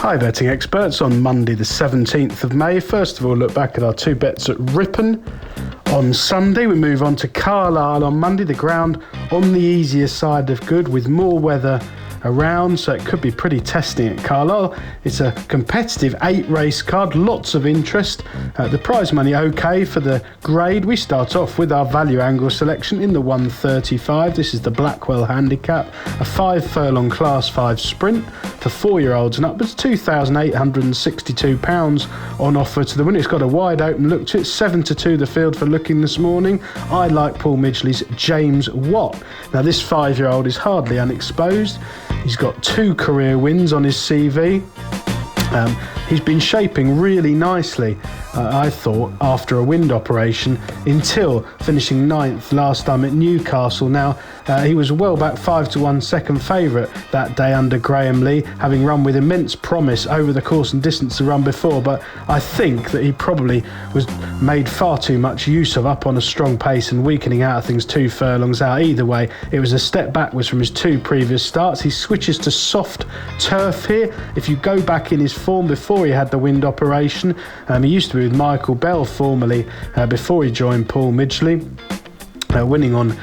Hi betting experts, on Monday the 17th of May. First of all, look back at our two bets at Ripon on Sunday. We move on to Carlisle on Monday, the ground on the easier side of good with more weather around, so it could be pretty testing at Carlisle. It's a competitive 8-race card, lots of interest. The prize money okay for the grade. We start off with our value angle selection in the 135. This is the Blackwell handicap, a 5-furlong class 5 sprint for 4-year-olds and upwards, £2,862 on offer to the winner. It's got a wide open look to it, 7-2 the field for looking this morning. I like Paul Midgley's James Watt. Now this 5-year-old is hardly unexposed. He's got 2 career wins on his CV. He's been shaping really nicely, I thought, after a wind operation until finishing 9th last time at Newcastle. Now, he was well back 5-1 second favourite that day under Graham Lee, having run with immense promise over the course and distance the run before, but I think that he probably was made far too much use of up on a strong pace and weakening out of things 2 furlongs out. Either way, it was a step backwards from his 2 previous starts. He switches to soft turf here. If you go back in his form before he had the wind operation, he used to be with Michael Bell formerly before he joined Paul Midgley, winning on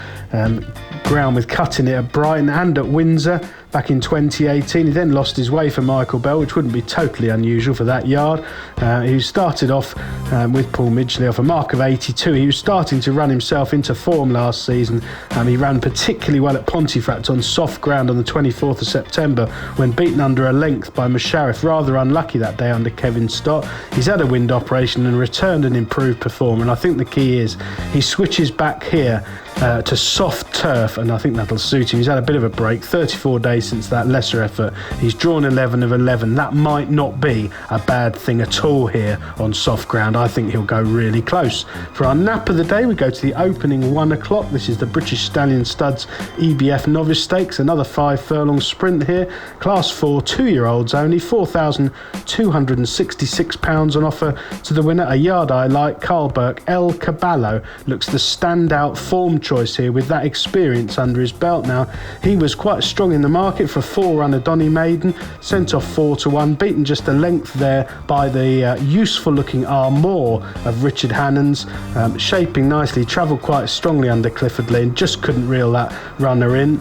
ground with Cutting It at Brighton and at Windsor back in 2018. He then lost his way for Michael Bell, which wouldn't be totally unusual for that yard. He started off with Paul Midgley off a mark of 82. He was starting to run himself into form last season. He ran particularly well at Pontefract on soft ground on the 24th of September when beaten under a length by Musharraf. Rather unlucky that day under Kevin Stott. He's had a wind operation and returned an improved performer, and I think the key is he switches back here to soft turf, and I think that'll suit him. He's had a bit of a break, 34 days since that lesser effort. He's drawn 11 of 11. That might not be a bad thing at all here on soft ground. I think he'll go really close. For our nap of the day, we go to the opening 1 o'clock. This is the British Stallion Studs EBF Novice Stakes, another 5-furlong sprint here. Class 4, 2-year-olds only, £4,266 on offer to the winner. A yard I like, Carl Burke, El Caballo, looks the standout form choice here with that experience under his belt. Now, he was quite strong in the market for a 4-runner Donny Maiden, sent off 4-1, beaten just a length there by the useful looking Armour of Richard Hannons, shaping nicely, travelled quite strongly under Clifford Lee and just couldn't reel that runner in.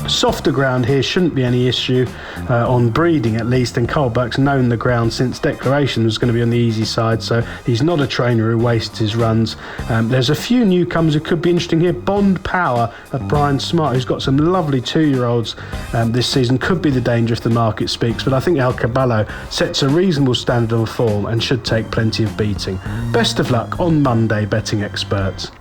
Softer ground here shouldn't be any issue on breeding at least, and Carl Burke's known the ground since declaration was going to be on the easy side, so he's not a trainer who wastes his runs. There's a few newcomers who could be interesting here. Bond Power of Brian Smart, who's got some lovely 2-year-olds this season, could be the danger if the market speaks, but I think El Caballo sets a reasonable standard of form and should take plenty of beating. Best of luck on Monday, betting experts.